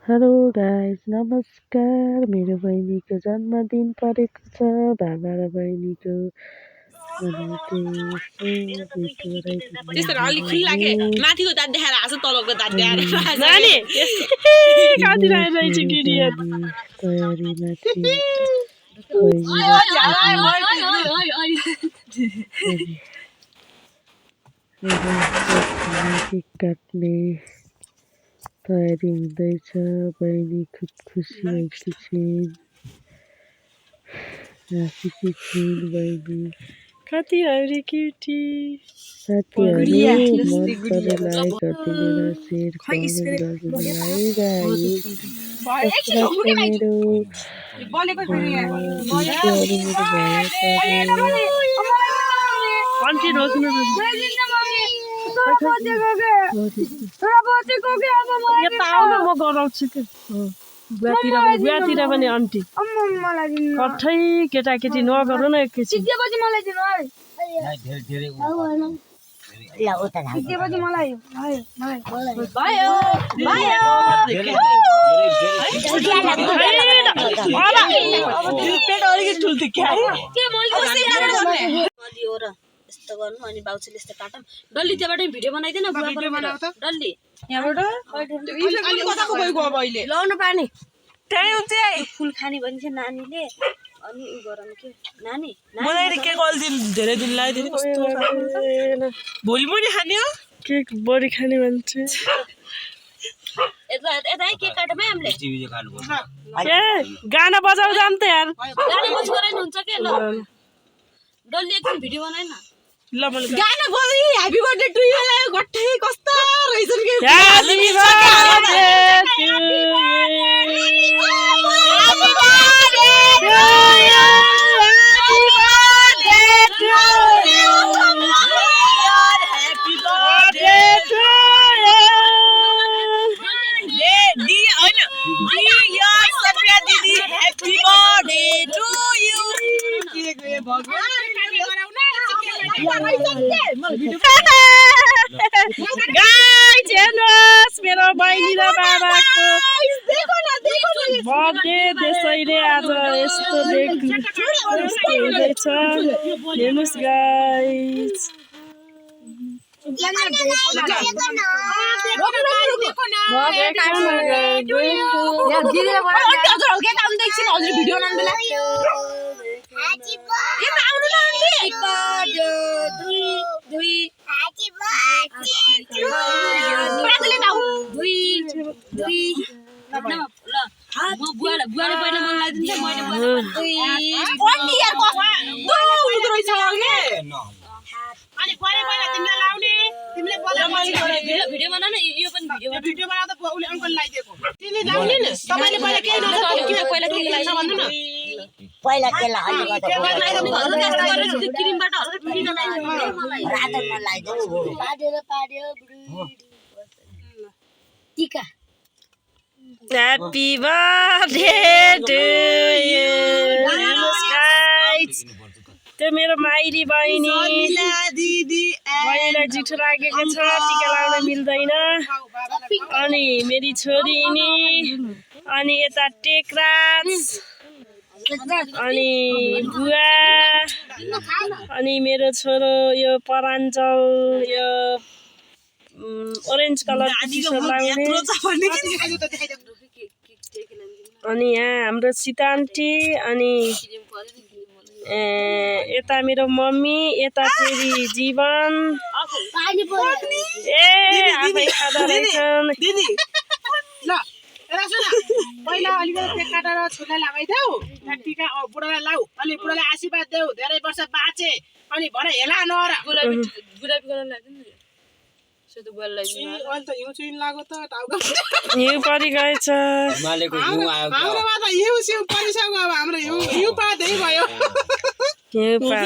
Hello guys, नमस्कार। मेरो बहिनीको जन्मदिन परेको छ। बाबा र बहिनीको अनि त्यसो विस गराइदिनु। माथिको दाँत देखाएर हाँस तलको दाँत देखाएर तयारीमा केक काट्ने तयारी हुँदैछ। बहिनी खुब खुसी भएकी छिन्। हाँसेकी छिन् बहिनी। कति हरे क्युटी साथीहरू मन परे लाइक गरिदिनु र सेयर कमेन्ट गरिदिनु है गाइस। मेरो भिडियोहरू आन्टी रोक्नु म गराउँछु कि बुवातिर पनि आन्टी कठै केटाकेटी नगरौँ न एकैछिन। यस्तो गर्नु अनि बाउछीले यस्तो काटम डल्ली त्यहाँबाट भिडियो बनाइदिएन डल्ली यहाँबाट लाउनु पानी त्यही हुन्छ फुल खाने भन्छ नानीले अनि उ गरम के नानी मलाई के गल्दिन धेरै दिन लाइदिनु कस्तो भोलि पनि खाने हो केक बढी खाने मान्छे यता के काटम है हामीले ए गाना बजाउ जाम त यार गाना बज गराइन हुन्छ के ल डल्ली एकदिन भिडियो बनाइन ल मैले गाना बजाइ ह्यापी बर्थडे टु यु लायो गट्टै कस्तो रहेछन् के ह्यापी बर्थडे टु गाइस हेर्नुहोस् मेरो बहिनी र बाबाको बर्थडे त्यसैले आज यस्तो हुँदैछ। हेर्नुहोस् गाइस भिडियो बना न यो पनि भिडियो बना त उले अंकल लाइदिएको तिमी लाउने न तपाईले पहिला के नजान्नु किन पहिला के लाइछ भन्नु न पहिला के लाउने क्रिमबाट हल्का पिन लाइदिनु रातमा लाइदिनु पाड्यो टीका happy birthday to you guys त्यो मेरो माइली बहिनी बहिनीलाई जिठो लागेको छ टिका लाउन मिल्दैन अनि मेरी छोरी नि अनि यता टेकराज अनि बुवा अनि मेरो छोरो यो पराञ्चल यो ओरेन्ज कलर टी-सर्ट लाउने अनि यहाँ हाम्रो सीता आन्टी अनि यता मेरो मम्मी यता फेरि जीवन आफै खाँदा रहेछन् पहिला अलिकति केक काटेर छोरालाई लगाइदेऊ टिका बुढालाई लाऊ अनि बुढालाई आशीर्वाद देऊ धेरै वर्ष बाँचे अनि भरे हेला नर हिउँ परिगएछ हाम्रोमा त हिउँ सिउँ परिसक्यो अब हाम्रो हिउँ पात है भयो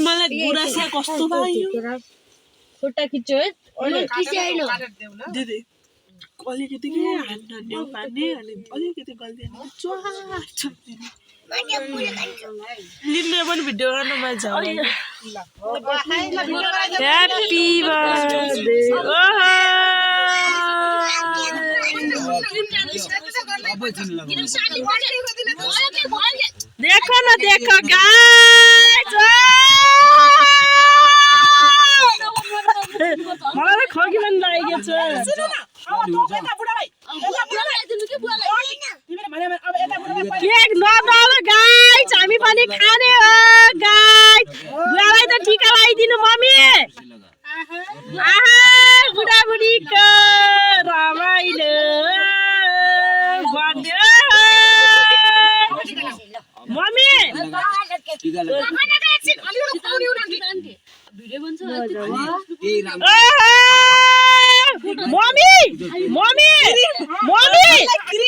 मलाई गुराँसिया कस्तो भयो खुट्टा खिच्यो है दिदी अलिकति के हान्ने पार्ने अलिकति गल्दिने लिम्बे पनि भिडियो गर्न मजा आउँछ ह्यापी बर्थडे देखो न देखो गाइस मलाई खोकी पनि लागेको छ केक नदाल गाइस हामी पनि खाने हो गाइस बुढालाई त टीका लगाइदिनु मम्मी आहा बुढाबुढीको रमाइलो बन्यो मम्मी मम्मी मम्मी मम्मी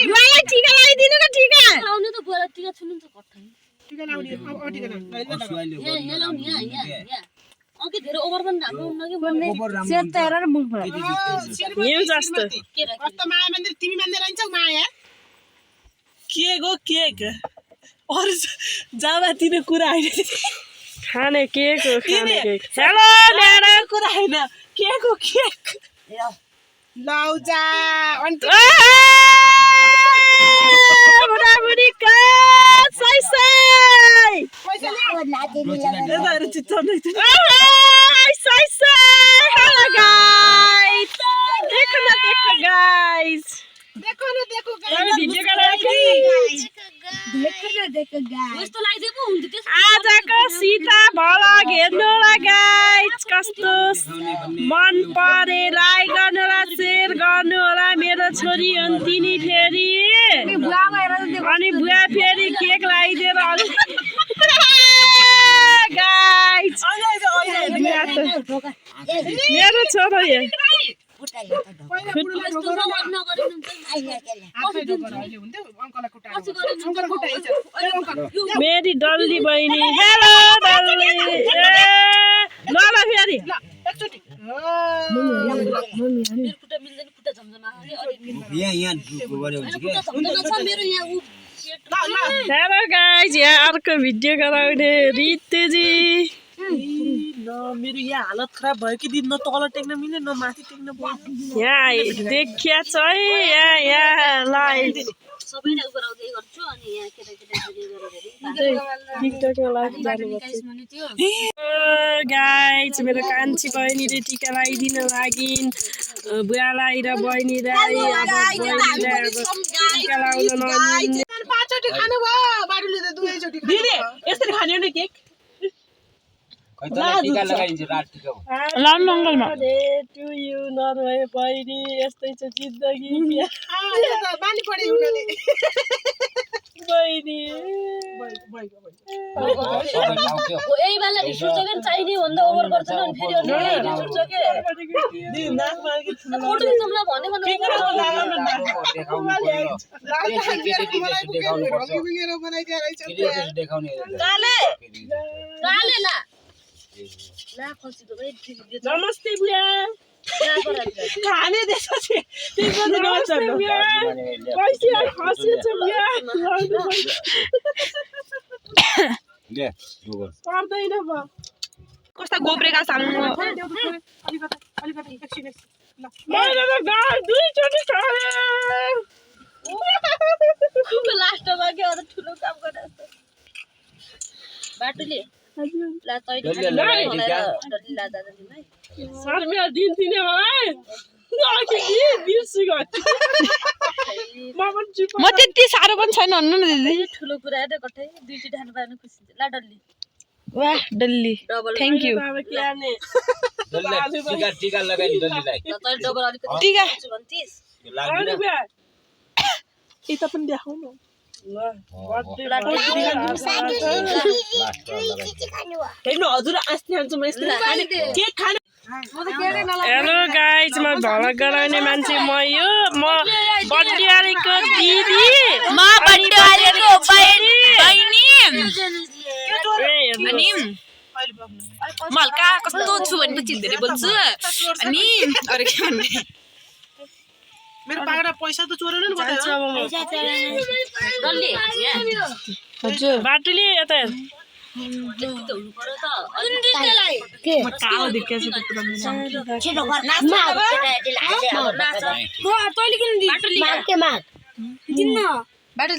बुढालाई टीका लगाइदिनु न टीका लाउने त बुढालाई टीका छुनु त कठै टीका लाउने अब टीका लाउने यहाँ लाउने यहाँ ओके धेरै ओभर पनि राम्रो हुन्न कि सेट त हेर न मुख यो जस्तो कस्तो माया मन्दिर तिमी मान्दै रहन्छौ माया केक हो केक अरू जामातिनो कुरा होइन खाने केक हो खाने केक हेलो ल्याएर कुरा होइन केक हो केक लौजा अन्त बुढाबुढीको साइ साइ पैसा यताहरू चित्ताउनु साइ साइ हेलो गाइस देखो न देखो गाइस देखो न देखो भिडियो बनाएको यस्तो लाग्दै पो हुन्थ्यो त्यस आजको सीता भ्लग हेर्नुलाई गाइस कस्तो मन परे लाइक गर्नु होला शेयर गर्नु होला मेरो छोरी अन्तिनी फेरि अनि बुवा फेरि केक लगाइदिएर गाइस मेरो छोरो यो मेरी डल्ली बहिनी हेलो डल्ली ल फेरि खुट्टा मिल्दैन खुट्टा झमझमा हेलो गाइस यहाँ अर्को भिडियो गराउने रितुजी मेरो यहाँ हालत खराब भयो कि दिन न तल टेक्न मिल्यो न माथि टेक्न यहाँ देखिया छ है यहाँ लाइभ सबैलाई गराउँदै गर्छु अनि यहाँ केटाकेटा टिकटकमा लाइभ जानुपर्छ गाइस मेरो कान्छी बहिनीले टिका लगाइदिन लागिन् बुवालाई र बहिनीलाई अब बहिनीलाई अब टिका लगाउन नमिल्ने पाँचचोटि खानु भयो बाडुले त दुवैचोटि दिदी यसरी खाने हो नि केक लाम मङ्गलमा टु यु नरहे बहिनी यस्तै छ जिन्दगी बानी पऱ्यो उनीहरूले बहिनी यही बेला रिस उठ्छ के चाहिने भन्दा ओभर गर्छ नि फेरि अनि रिस उठ्छ के फोटो खिच्नुलाई भने काले ला ला खसी त भाइ नमस्ते बुवा खाने त्यसपछि पैसा खसी छ बुवा पर्दैन म कस्ता गोब्रेका सामु अलिकति एकछिन मैले त गाई दुईचोटि खाए लास्टमा के अरू ठुलो काम गर्ने बाटुले ला तैले ला दादा दिमै शर्मिया दिन दिने भाइ म त्यति साह्रो पनि छैन भन्नु न दिदी ठुलो कुरा हेर्दै कतै दुईचोटि खानु पाएन खुसी ला डल्ली वाह डल्ली थ्याङ्क यू टीका लगाइ डल्लीलाई तैले डबल अलिकति टीका भन्थिस यता पनि देखाउ न हेर्नु हजुर आस्ते खान्छु म यस्तो केक खाने हेलो गाइज म भ्लग गराउने मान्छे म यो म बड्डेवालीको दिदी म बड्डेवालीको बहिनी अनि म हल्का कस्तो छु भनेपछि धेरै बोल्छु अनि अरू के भन्ने मेरो पागडा पैसा त चोरेन नि डल्ली हजुर बाटुली यता के कालो देखिया छ पुरा छिटो गर नाच तैँले किन माग के माग दिन्न बाटो